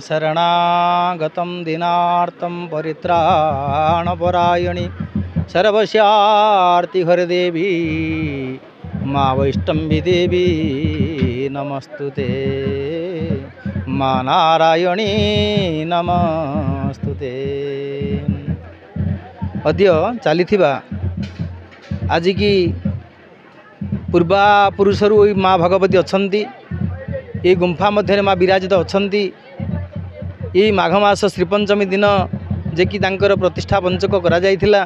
शरणागतं दीनार्तं परित्राणपरायणि सर्वस्यार्तिहरदेवी मा वैष्णवी देवी नमस्तुते मा नारायणी नमस्तुते। अद्य चलीथिबा आज की पूर्वा पुरुषरू माँ भगवती अच्छी ये गुंफा मध्य माँ विराजित अच्छा ये माघ मास श्रीपंचमी दिन जे कि तांकर प्रतिष्ठा पंचक करा जायथिला।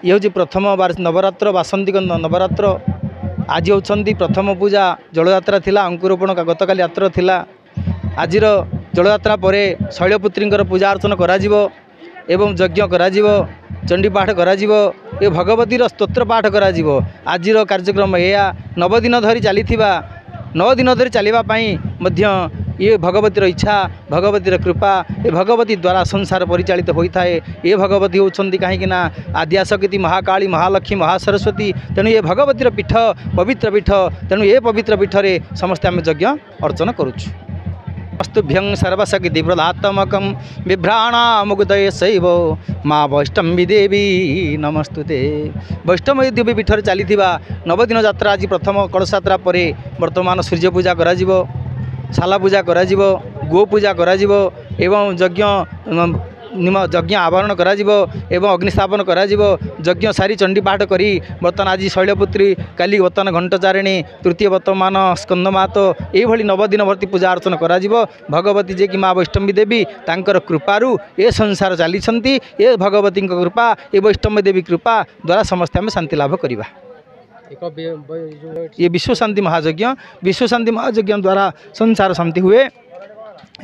ये हूँ प्रथम नवरात्र बासंतिक नवरात्र। आज होती प्रथम पूजा जलयात्रा थिला अंकुरोपण गतकाली यात्रा थिला। आजिर जलयात्रा परे शैलपुत्री पूजा अर्चना कराजिवो एवं यज्ञ कराजिवो चंडी पाठ कराजिवो ए भगवतीर स्तोत्र पाठ कराजिवो। आजिर कार्यक्रम या 9 दिन धरी चलीथिबा 9 दिन धरी चलिबा पई मध्य ये भगवतीर इच्छा भगवतीर कृपा ये भगवती द्वारा संसार परिचालित होता है। ये भगवती होती कहीं आद्याशक्ति महाकाली महालक्ष्मी महासरस्वती तेणु ये भगवतीर पीठ पवित्र पीठ तेणु ये पवित्र पीठरे समस्ते आम यज्ञ अर्चना करुछु। अस्तुभ्यं सर्वशक्ति प्रदात्मकं बिभ्राणामुदय शैव माँ वैष्णवी देवी नमस्तुते। वैष्णवी देवी पीठर चली 9 दिन यात्रा आज प्रथम कलश यात्रा पर वर्तमान सूर्य पूजा कराजिवो शाला पूजा कराजिवो गो पूजा कराजिवो एवं यज्ञ यज्ञ आवरण कराजिवो एवं अग्निस्थापन कराजिवो। यज्ञ सारी चंडी पाठ करी बर्तमान आज शैलपुत्री काली बर्तमान घंटचारिणी तृतीय वर्तमान स्कंदमातो ये 9 दिन भर्ती पूजा अर्चना कराजिवो। भगवती जे कि माँ वैष्णवी देवी तांकर कृपारू ये संसार चली ये भगवती कृपा ये वैष्णवी देवी कृपा द्वारा समस्ते आम शांति लाभ करिबा। ये विश्व शांति महायज्ञ द्वारा संसार शांति हुए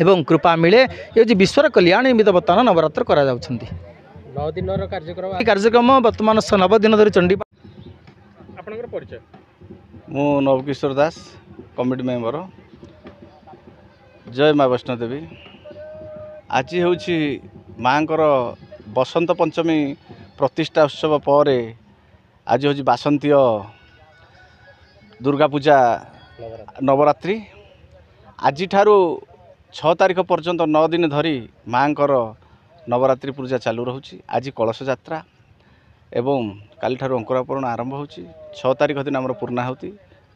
एवं कृपा मिले। ये जो विश्वर कल्याण निमित्त बर्तमान नवरात्र करा जाउछंती। 9 दिन कार्यक्रम वर्तमान 9 दिन धरी चंडी आपनकर परिचय। मु नवकिशोर दास कमिटी मेंबर जय माँ वैष्णो देवी। आज हूँ माँ बसंत पंचमी प्रतिष्ठा उत्सव पर आज हूँ बासंतीय दुर्गा पूजा नवरात्रि। आज 6 तारीख पर्यंत 9 दिन धरी माँ नवरात्रि पूजा चालू रोचे। आज कलश यात्रा एवं काली ठारू अंकुरारोपण आरंभ हो। 6 तारीख दिन आम पूर्णाहुति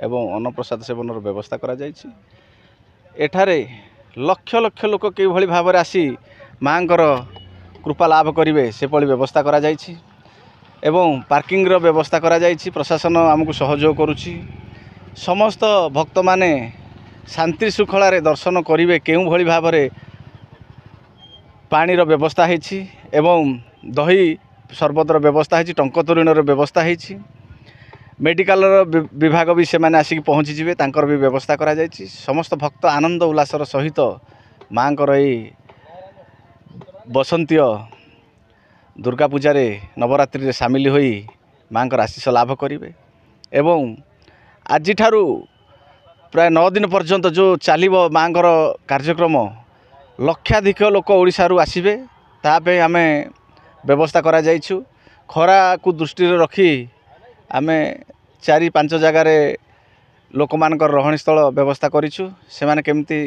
एवं अन्नप्रसाद सेवन व्यवस्था करा जायछि। एठारे लक्ष लक्ष लोक कि भाव में आसी माँ कृपा लाभ करेंगे से व्यवस्था करा जायछि एवं पार्किंग व्यवस्था करा जायछि। प्रशासन आमको सहयोग करुछि। समस्त भक्त माने शांति श्रृंखला दर्शन करेंगे केउं भली भाव में पानीर व्यवस्था होइछि एवं दही सरबतर व्यवस्था होइछि टंक तोरणर व्यवस्था होइछि। मेडिकल विभाग भी से माने आसिक पहुँची जिवे तांकर भी व्यवस्था करा जायछि। समस्त भक्त आनंद उल्लासर सहित माँ बसंतीय दुर्गा पूजा रे नवरात्रि रे सामिल होई माँ आशीष लाभ करेंगे एवं आज ठारू प्राय 9 दिन पर्यंत जो चलिबो माँ कार्यक्रम लक्षाधिक लोक ओडिशारू आसिबे तापे आमे व्यवस्था करा जाइछु। खरा को दृष्टि रखी आमे 4-5 जगार लोक मानकर रहणी स्थल व्यवस्था करिछु। से माने केमती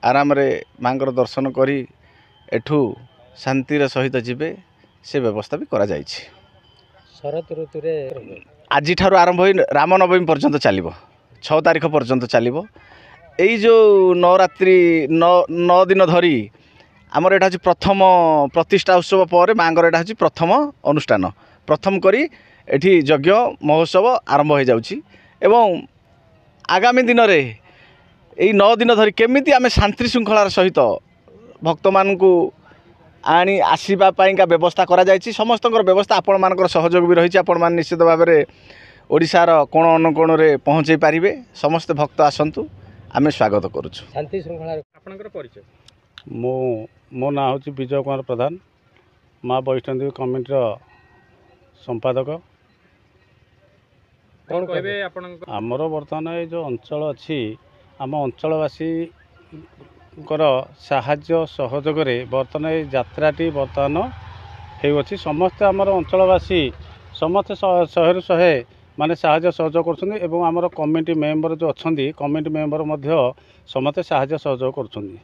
आराम रे माँ दर्शन करी एठू शांतिर सहित जिबे से व्यवस्था भी करा जाइछि। शरत ऋतु रे आज ठारू आरंभ होई रामनवमी पर्यंत चलिबो 6 तारीख पर्यंत चलिबो। यही जो नवरात्रि 9 दिन धरी आमर एटा हूँ प्रथम प्रतिष्ठा उत्सव पर माँ एटा हूँ प्रथम अनुष्ठान प्रथम करी एठी यज्ञ महोत्सव आरंभ हो जाउछि एवं आगामी दिन रे यही 9 दिन धरी केमिति आमे शांति श्रृंखलार सहित भक्त मानकु आनी आसीबा पाइका व्यवस्था करा जायछि। समस्तकर व्यवस्था आपण मानकर सहयोग भी रही। आपण मान निश्चित भाव में ओडिशार कोण अनुकोण रे पहुँचे पारिबे। समस्त भक्त आसंतु आमे स्वागत करुछु। शांति श्रृंखला आपनकर परिचय। मो ना हूँ विजय कुमार प्रधान माँ वैष्णो देवी कमिटी संपादक। कौन कहबे आमर बर्तमान ये जो अंचल अच्छी आम अंचलवासी साहाय्य सहयोग बर्तमान ये यात्राटी बर्तमान होती समस्ते आमर अंचलवासी समस्ते 100 माने साहाय्य सहयोग करछन्ती एवं आमर कमिटी मेंबर जो अच्छा कमिटी मेंबर समस्ते साहाय्य सहयोग करछन्ती।